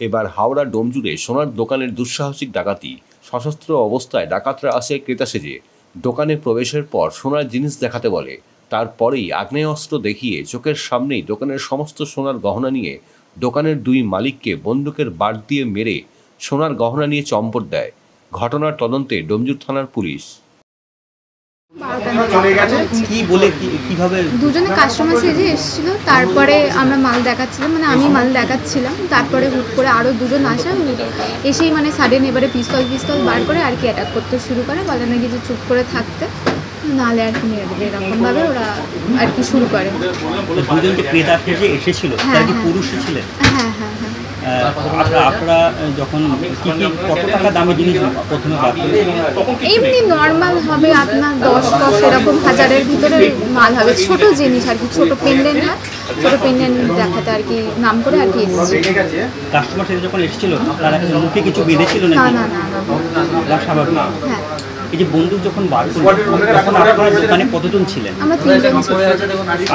এবার হাওড়া ডোমজুড়ে সোনার দোকানের দুঃসাহসিক ডাকাতি। সশস্ত্র অবস্থায় ডাকাতরা আসে ক্রেতা সেজে। দোকানে প্রবেশের পর সোনার জিনিস দেখাতে বলে। তারপরেই আগ্নেয়াস্ত্র দেখিয়ে চোখের সামনেই দোকানের সমস্ত সোনার গহনা নিয়ে দোকানের দুই মালিককে বন্দুকের বাট দিয়ে মেরে সোনার গহনা নিয়ে চম্পট দেয়। ঘটনার তদন্তে ডোমজুর থানার পুলিশ। দুজনে কাস্টমার সেজে এসেছিল, তারপরে আমরা মাল দেখাচ্ছিলাম, মানে আমি মাল দেখাচ্ছিলাম, তারপরে হুট করে আরও দুজন আসা এসেই মানে সাডেন এবারে পিস্তল বার করে আর কি অ্যাটাক করতে শুরু করে, বলে নাকি যে চুপ করে থাকতে, নাহলে আর কি মেরে দেবে, এরকমভাবে ওরা আর কি শুরু করে। হ্যাঁ হ্যাঁ হ্যাঁ। আপনারা যখন কত টাকা দামি জিনিস প্রথমে এমনি নর্মাল হবে আপনার 10 এরকম হাজারের ভিতরে মাল হবে, ছোট জিনিস আর কি, ছোট পেন্ডেন্ট হয়, ছোট পেন্ডেন্ট দেখাতে আর কি নাম করে আর কি এসেছে। কাস্টমার সাথে যখন এসেছিল আপনারা মুখে কিছু বেঁধেছিল না? না না না, স্বাভাবিক। হ্যাঁ। এই যে বন্দুক যখন বার করলেন তখন আপনার দোকানে কতজন ছিলেন? আমরা 3 জন ছিলাম।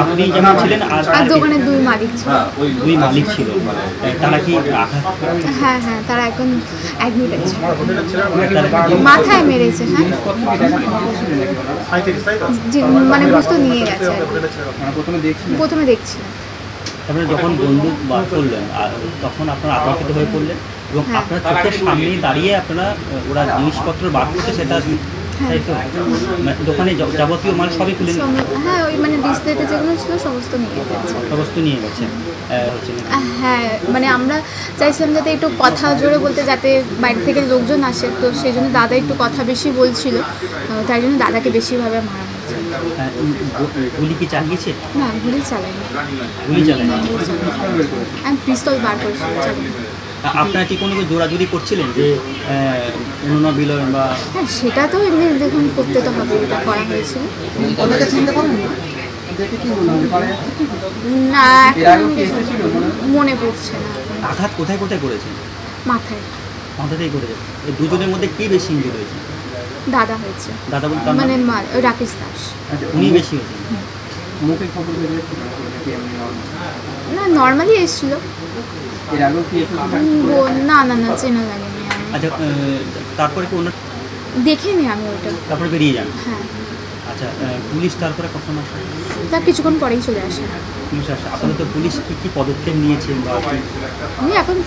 আপনি যেমন ছিলেন আর দোকানে দুই মালিক ছিল। দুই মালিক ছিল, তারা কি আঘাত? হ্যাঁ হ্যাঁ, তারা এখন অ্যাডমিট আছে, মাথায় মেরেছে। হ্যাঁ, মানে বুঝতে নিয়ে গেছে, প্রথমে দেখছিলাম। তারপরে যখন বন্দুক বার করলেন তখন আপনারা আতঙ্কিত হয়ে পড়লেন এবং আপনার চোখের সামনেই দাঁড়িয়ে আপনারা ওরা জিনিসপত্র বার করছে, সেটা তাই তো? দোকানে যাবতীয় মাল সবই খুলে? হ্যাঁ, ওই মানে ডিসপ্লেতে যেগুলো ছিল সমস্ত নিয়ে গেছে। সমস্ত নিয়ে গেছে। হ্যাঁ, মানে আমরা চাইছিলাম যাতে একটু কথা জোরে বলতে, যাতে বাইরে থেকে লোকজন আসে, তো সেই জন্য দাদা একটু কথা বেশি বলছিল, তাই জন্য দাদাকে বেশিভাবে মারা হয়েছে। গুলি কি চালিয়েছে? না, গুলি চালায়নি। আমি পিস্তল বার করেছিলাম। আপনারা কি কোনো জোরাজুরি করছিলেন যে বিলয় বা? হ্যাঁ, সেটা তো এমনি দেখুন করতে তো হবে, এটা করা হয়েছিল। না, এখন মনে পড়ছে না। আঘাত কোথায় কোথায় করেছেন? মাথাতেই করেছে। এই দুজনের মধ্যে কি বেশি ইনজুরি হয়েছে? দাদা হয়েছে। দাদা বলতে মানে রাকেশ দাস। উনি বেশি হয়েছে? না, নর্মালি এসেছিল। না না না, চেনা লাগেনি। আচ্ছা, তারপরে কি ওনার দেখিনি আমি ওইটা, তারপরে বেরিয়ে যান? হ্যাঁ। আচ্ছা, পুলিশ তারপরে কখন আসে? তার কিছুক্ষণ পরেই চলে আসে। পুলিশ আসে। আপাতত পুলিশ কি পদক্ষেপ নিয়েছে বা উনি এখন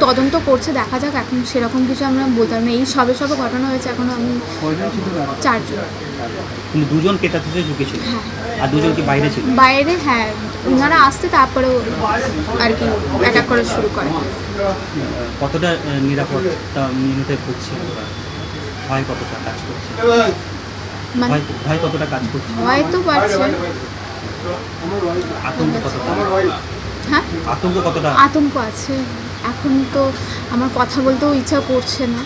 তদন্ত করছে, দেখা যাক। এখন সেরকম কিছু আমরা বলতে পারবো না, এই সবে ঘটনা হয়েছে, এখনো আমি 4 জন। কিন্তু দুজন ক্রেতা থেকে ঢুকেছিল? হ্যাঁ। আর দুজন কি বাইরে ছিল? বাইরে, হ্যাঁ, ওনারা আসতে তারপরে আর কি অ্যাটাক করা শুরু করে। কতটা নিরাপত্তা মিনিটে করছে? ভয় কতটা কাজ করছে? ভয় কতটা কাজ করছে? ভয় তো পাচ্ছে। আতঙ্ক কতটা? হ্যাঁ, আতঙ্ক কতটা? আতঙ্ক আছে। এখন তো আমার কথা বলতেও ইচ্ছা করছে না।